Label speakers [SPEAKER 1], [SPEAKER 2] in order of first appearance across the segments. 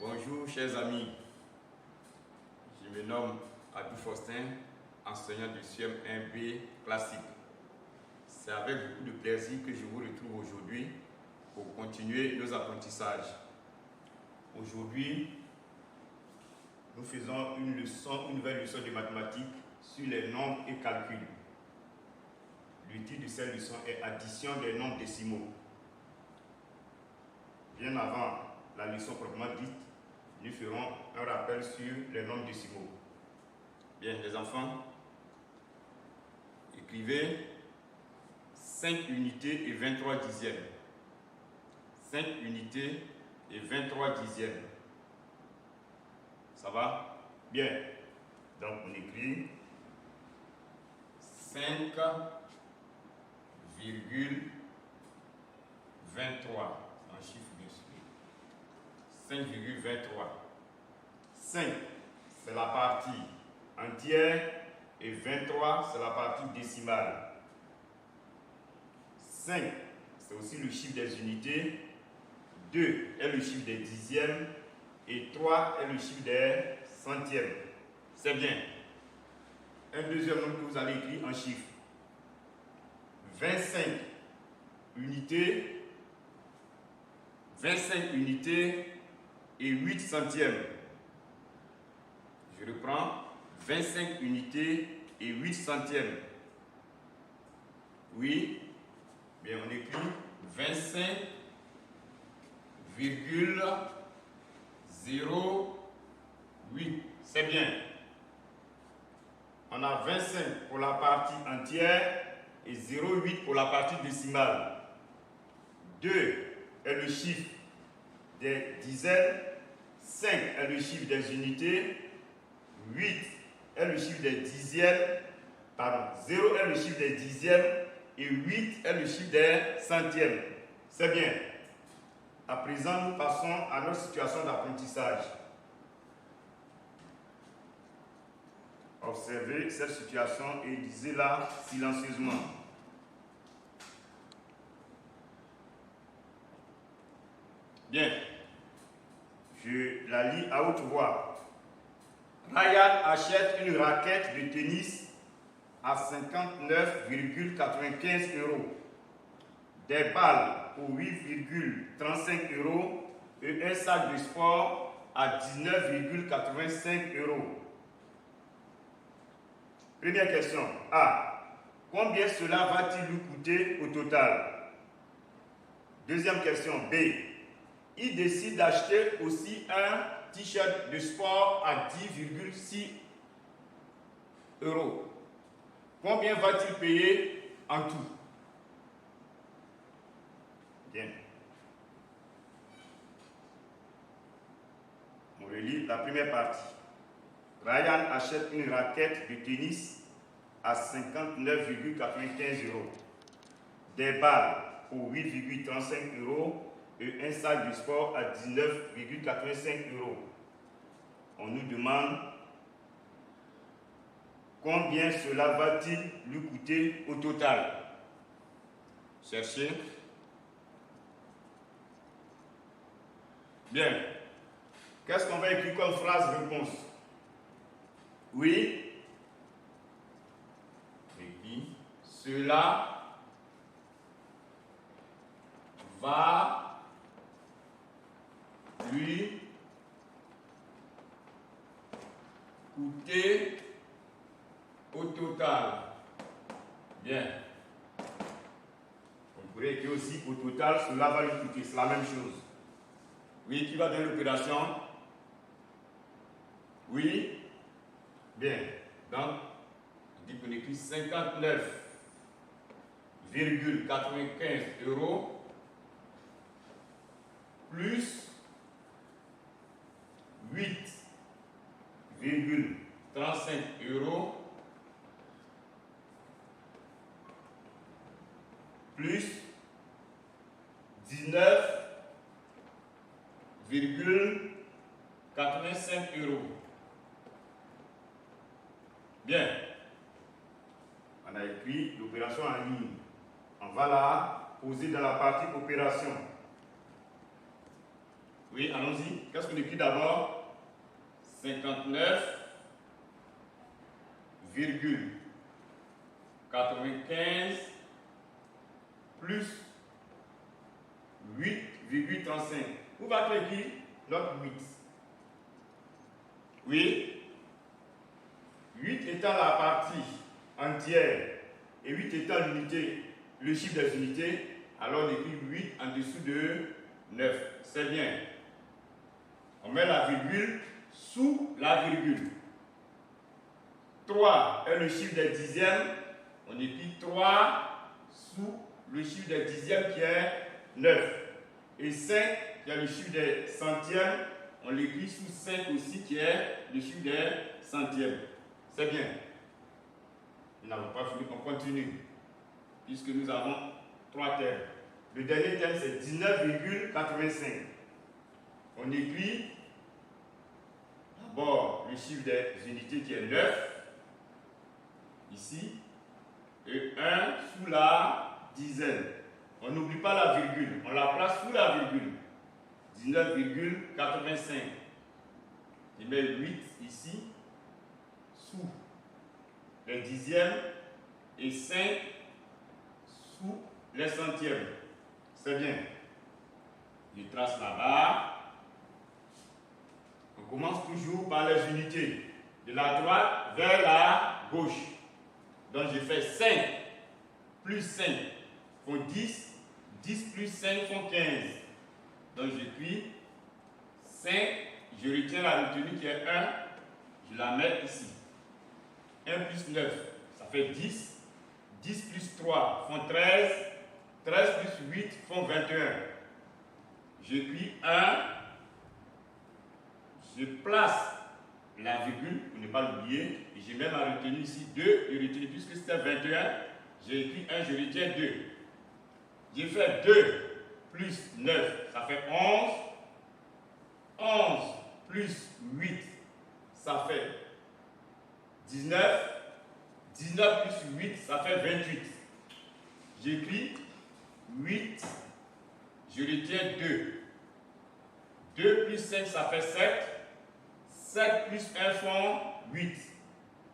[SPEAKER 1] Bonjour chers amis, je me nomme Abdou Faustin, enseignant du CM1B classique. C'est avec beaucoup de plaisir que je vous retrouve aujourd'hui pour continuer nos apprentissages. Aujourd'hui, nous faisons une nouvelle leçon de mathématiques sur les nombres et calculs. Le titre de cette leçon est Addition des nombres décimaux. Bien avant la leçon proprement dite, nous ferons un rappel sur les nombres décimaux. Bien, les enfants, écrivez 5 unités et 23 dixièmes. 5 unités et 23 dixièmes. Ça va? Bien. Donc, on écrit 5,23 en chiffre bien sûr. 5,23. 5, c'est la partie entière et 23, c'est la partie décimale. 5, c'est aussi le chiffre des unités. 2 est le chiffre des dixièmes et 3 est le chiffre des centièmes. C'est bien. Un deuxième nombre que vous allez écrire en chiffres. 25 unités, 25 unités et 8 centièmes. Je reprends, 25 unités et 8 centièmes. Oui, bien on écrit 25,08. C'est bien. On a 25 pour la partie entière et 0,8 pour la partie décimale. 2 est le chiffre des dizaines, 5 est le chiffre des unités, 8 est le chiffre des dixièmes, 0 est le chiffre des dixièmes et 8 est le chiffre des centièmes. C'est bien. À présent, nous passons à notre situation d'apprentissage. Observez cette situation et lisez-la silencieusement. Bien. Je la lis à haute voix. Ryan achète une raquette de tennis à 59,95 €, des balles pour 8,35 € et un sac de sport à 19,85 €. Première question. A. Combien cela va-t-il lui coûter au total? Deuxième question. B. Il décide d'acheter aussi un t-shirt de sport à 10,6 €. Combien va-t-il payer en tout? Bien. On relit la première partie. Ryan achète une raquette de tennis à 59,95 €, des balles pour 8,35 € et un sac de sport à 19,85 €. On nous demande combien cela va-t-il lui coûter au total. Cherchez. Bien. Qu'est-ce qu'on va écrire comme phrase réponse? Oui. Oui. Cela va lui coûter au total. Bien. On pourrait écrire aussi au total, cela va lui coûter. C'est la même chose. Oui, qui va donner l'opération? Oui. Bien. Donc, on dit qu'on écrit 59,95 € plus 8,35 € plus 19,85 €. Bien. On a écrit l'opération en ligne. On va la poser dans la partie opération. Oui, allons-y. Qu'est-ce qu'on écrit d'abord? 59,95 plus 8,35. Où va-t-on écrire notre 8? Oui. 8 étant la partie entière et 8 étant l'unité, le chiffre des unités, alors on écrit 8 en dessous de 9. C'est bien. On met la virgule sous la virgule. 3 est le chiffre des dixièmes. On écrit 3 sous le chiffre des dixièmes qui est 9. Et 5 qui est le chiffre des centièmes. On l'écrit sous 5 aussi qui est le chiffre des centièmes. C'est bien. Nous n'avons pas fini, on continue. Puisque nous avons 3 thèmes. Le dernier thème c'est 19,85. On écrit d'abord le chiffre des unités qui est 9. Ici, et 1 sous la dizaine. On n'oublie pas la virgule, on la place sous la virgule. 19,85. Je mets 8 ici, sous les dixièmes, et 5 sous les centièmes. C'est bien. Je trace la barre. On commence toujours par les unités. De la droite vers la gauche. Donc je fais 5 plus 5 font 10, 10 plus 5 font 15. Donc j'écris 5, je retiens la retenue qui est 1, je la mets ici. 1 plus 9, ça fait 10, 10 plus 3 font 13, 13 plus 8 font 21. J'écris 1, je place la virgule, pour ne pas l'oublier, et je mets ma retenue ici, 2, je retiens, puisque c'était 21, j'ai écrit 1, je retiens 2. J'ai fait 2 plus 9, ça fait 11. 11 plus 8, ça fait 19. 19 plus 8, ça fait 28. J'écris 8, je retiens 2. 2 plus 5, ça fait 7. 7 plus 1 font 8.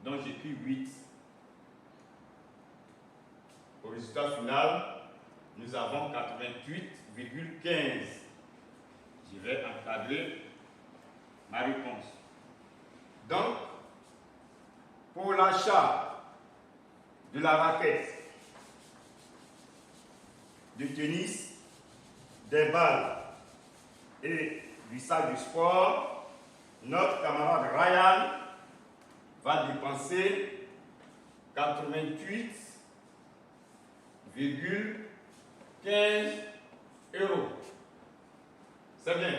[SPEAKER 1] Donc j'écris 8. Au résultat final, nous avons 88,15. Je vais encadrer ma réponse. Donc, pour l'achat de la raquette de tennis, des balles et du sac de sport, notre camarade Ryan va dépenser 88,15 €. C'est bien.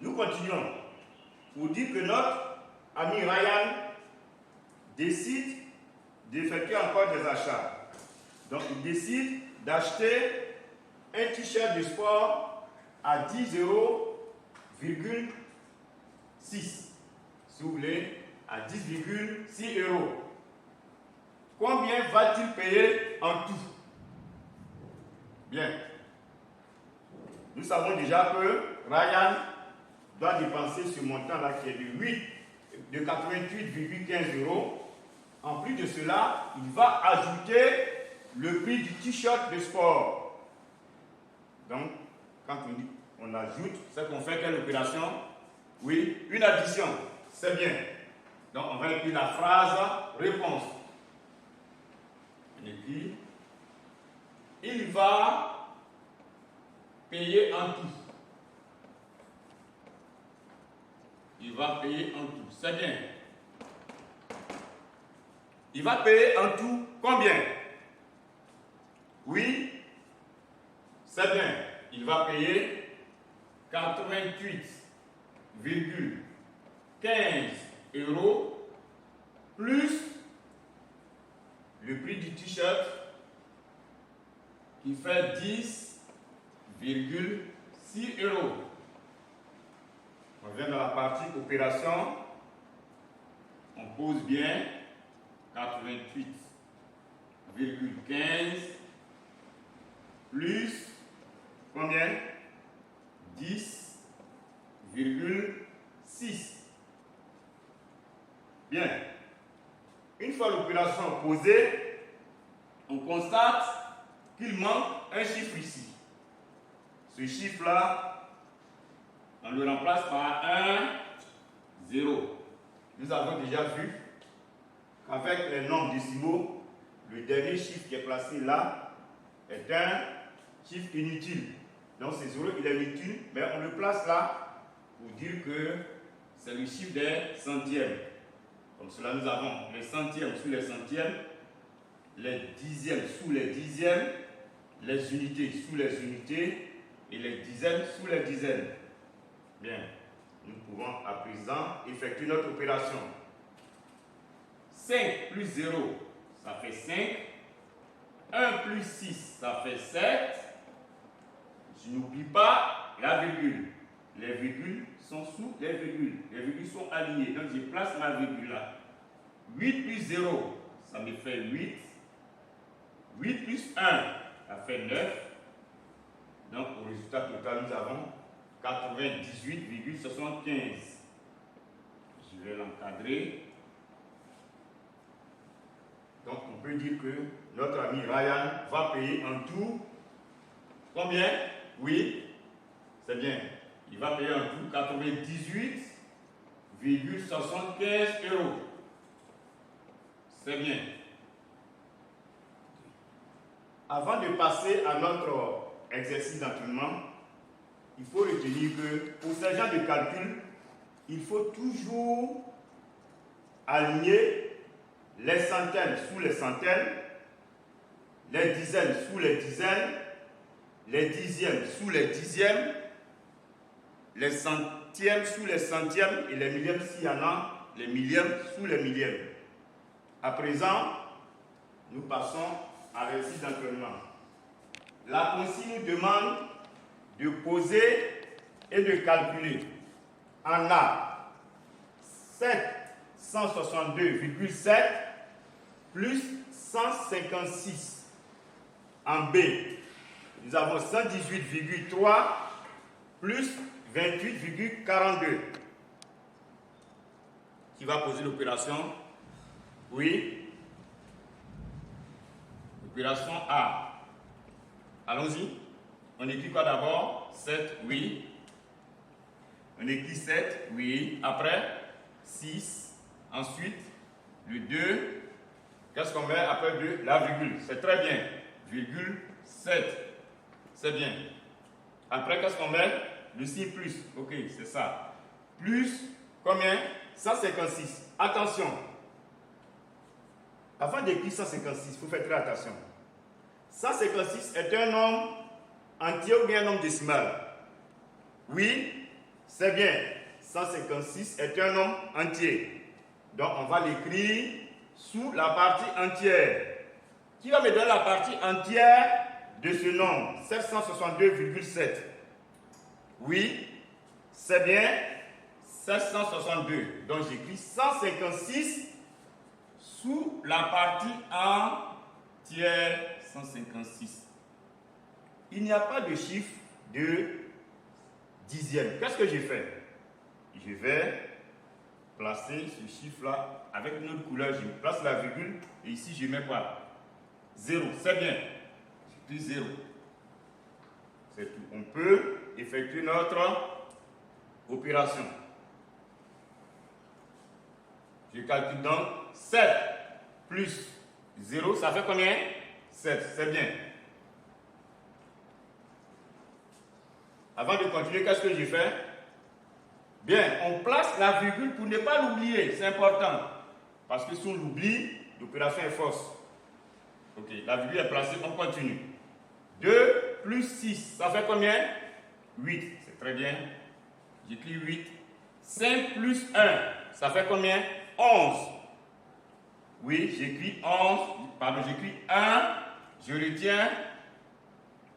[SPEAKER 1] Nous continuons pour dire que notre ami Ryan décide d'effectuer encore des achats. Donc il décide d'acheter un t-shirt de sport à 10,6 €. Si vous voulez, à 10,6 €. Combien va-t-il payer en tout? Bien. Nous savons déjà que Ryan doit dépenser ce montant-là qui est de 88,15 €. En plus de cela, il va ajouter le prix du t-shirt de sport. Donc, quand on dit on ajoute, c'est qu'on fait quelle opération? Oui, une addition. C'est bien. Donc, on va écrire la phrase réponse. On écrit il va payer en tout. Il va payer en tout. C'est bien. Il va payer en tout combien? Oui, c'est bien. Il va payer 88,15 € plus le prix du t-shirt qui fait 10,6 €. On vient dans la partie opération. On pose bien 88,15 plus combien? 10,6. Bien. Une fois l'opération posée, on constate qu'il manque un chiffre ici. Ce chiffre-là, on le remplace par 1, 0. Nous avons déjà vu qu'avec les nombres décimaux, le dernier chiffre qui est placé là est un chiffre inutile. Donc c'est 0, il est inutile, mais on le place là pour dire que c'est le chiffre des centièmes. Comme cela, nous avons les centièmes sous les centièmes, les dixièmes sous les dixièmes, les unités sous les unités et les dizaines sous les dizaines. Bien, nous pouvons à présent effectuer notre opération. 5 plus 0, ça fait 5. 1 plus 6, ça fait 7. Je n'oublie pas la virgule. Les virgules sont sous les virgules. Les virgules sont alignées. Donc je place ma virgule là. 8 plus 0, ça me fait 8. 8 plus 1, ça fait 9. Donc au résultat total, nous avons 98,75. Je vais l'encadrer. Donc on peut dire que notre ami Ryan va payer en tout combien? Oui, c'est bien. Il va payer en tout 98,75 €. C'est bien. Avant de passer à notre exercice d'entraînement, il faut retenir que pour ce genre de calcul, il faut toujours aligner les centaines sous les centaines, les dizaines sous les dizaines, les dixièmes sous les dixièmes, les centièmes sous les centièmes et les millièmes s'il y en a, les millièmes sous les millièmes. À présent, nous passons à l'exercice d'entraînement. La consigne nous demande de poser et de calculer. En A, 762,7 plus 156. En B, nous avons 118,3 plus 28,42. Qui va poser l'opération? Oui. Opération A. Allons-y. On écrit quoi d'abord? 7, oui. On écrit 7, oui. Après, 6. Ensuite, le 2. Qu'est-ce qu'on met après 2? La virgule. C'est très bien. Virgule 7. C'est bien. Après, qu'est-ce qu'on met? Le signe plus. Ok, c'est ça. Plus combien? 156. Attention. Avant d'écrire 156, il faut faire très attention. 156 est un nombre entier ou bien un nombre décimal? Oui, c'est bien. 156 est un nombre entier. Donc, on va l'écrire sous la partie entière. Qui va me donner la partie entière de ce nombre? 762,7. Oui, c'est bien. 762. Donc, j'écris 156 sous la partie entière. 156. Il n'y a pas de chiffre de dixième. Qu'est-ce que j'ai fait? Je vais placer ce chiffre-là avec une autre couleur. Je place la virgule et ici je mets quoi? 0. C'est bien. J'écris 0. C'est tout. On peut effectuer notre opération. Je calcule donc 7 plus 0, ça fait combien? 7, c'est bien. Avant de continuer, qu'est-ce que j'ai fait? Bien, on place la virgule pour ne pas l'oublier, c'est important. Parce que si on l'oublie, l'opération est fausse. Ok, la virgule est placée, on continue. 2 plus 6, ça fait combien? 8, c'est très bien. J'écris 8. 5 plus 1, ça fait combien? 11. Oui, j'écris 11, pardon, j'écris 1, je retiens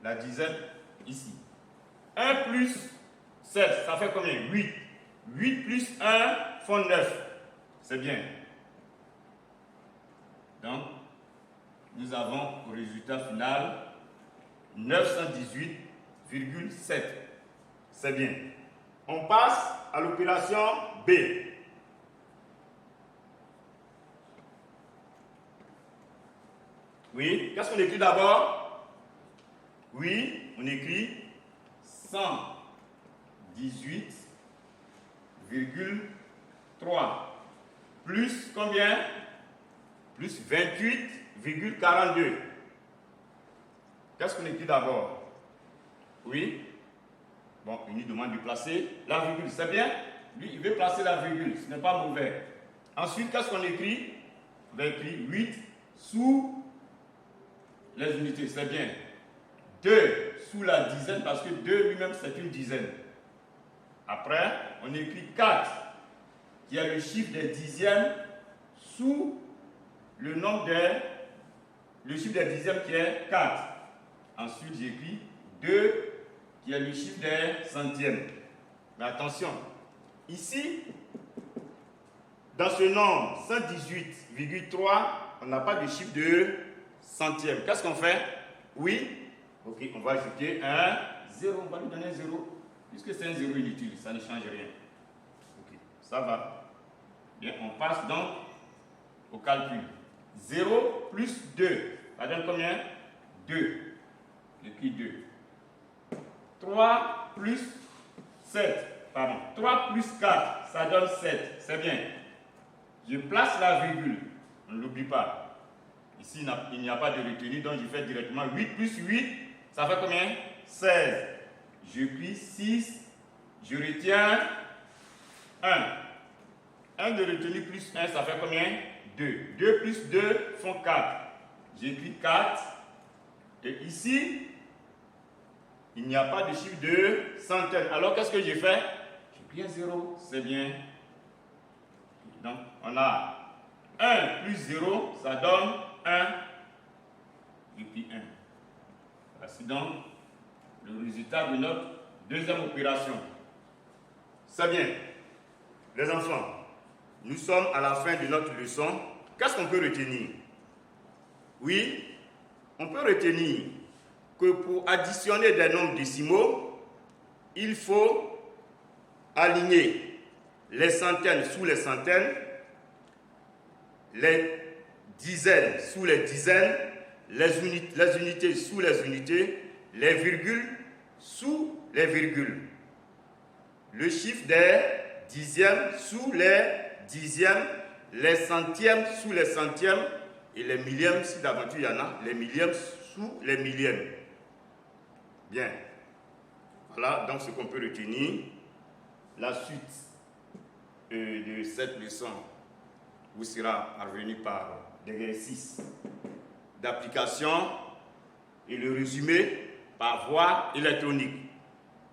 [SPEAKER 1] la dizaine ici. 1 plus 7, ça fait combien? 8. 8 plus 1 font 9. C'est bien. Donc, nous avons au résultat final 918,7. C'est bien. On passe à l'opération B. Oui, qu'est-ce qu'on écrit d'abord? Oui, on écrit 118,3 plus combien? Plus 28,42. Qu'est-ce qu'on écrit d'abord? Oui. Bon, il nous demande de placer la virgule, c'est bien? Lui, il veut placer la virgule, ce n'est pas mauvais. Ensuite, qu'est-ce qu'on écrit? On va écrire 8 sous les unités, c'est bien. 2 sous la dizaine, parce que 2 lui-même, c'est une dizaine. Après, on écrit 4, qui est le chiffre des dixièmes, sous le nombre le chiffre des dixièmes qui est 4. Ensuite, j'écris 2, qui est le chiffre des centièmes. Mais attention, ici, dans ce nombre 118,3, on n'a pas de chiffre de centième. Qu'est-ce qu'on fait? Oui. Ok, on va ajouter un 0. On va lui donner un 0. Puisque c'est un 0 inutile, ça ne change rien. Ok, ça va. Bien, on passe donc au calcul. 0 plus 2, ça donne combien? 2. J'écris 2. 3 plus 7, pardon. 3 plus 4, ça donne 7. C'est bien. Je place la virgule. On ne l'oublie pas. Ici, il n'y a pas de retenue, donc je fais directement 8 plus 8, ça fait combien? 16. Je plie 6, je retiens 1. 1 de retenue plus 1, ça fait combien? 2. 2 plus 2 font 4. J'écris 4. Et ici, il n'y a pas de chiffre de centaine. Alors, qu'est-ce que j'ai fait? J'ai pris un 0, c'est bien. Donc, on a 1 plus 0, ça donne 1. Et puis 1. Voici donc le résultat de notre deuxième opération. C'est bien. Les enfants, nous sommes à la fin de notre leçon. Qu'est-ce qu'on peut retenir? Oui, on peut retenir que pour additionner des nombres décimaux, il faut aligner les centaines sous les centaines, les dizaines sous les dizaines, les unités sous les unités, les virgules sous les virgules. Le chiffre des dixièmes sous les dixièmes, les centièmes sous les centièmes et les millièmes, si d'aventure il y en a, les millièmes sous les millièmes. Bien. Voilà donc ce qu'on peut retenir. La suite de cette leçon vous sera parvenue par l'exercice d'application et le résumé par voie électronique.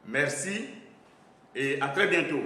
[SPEAKER 1] Merci et à très bientôt.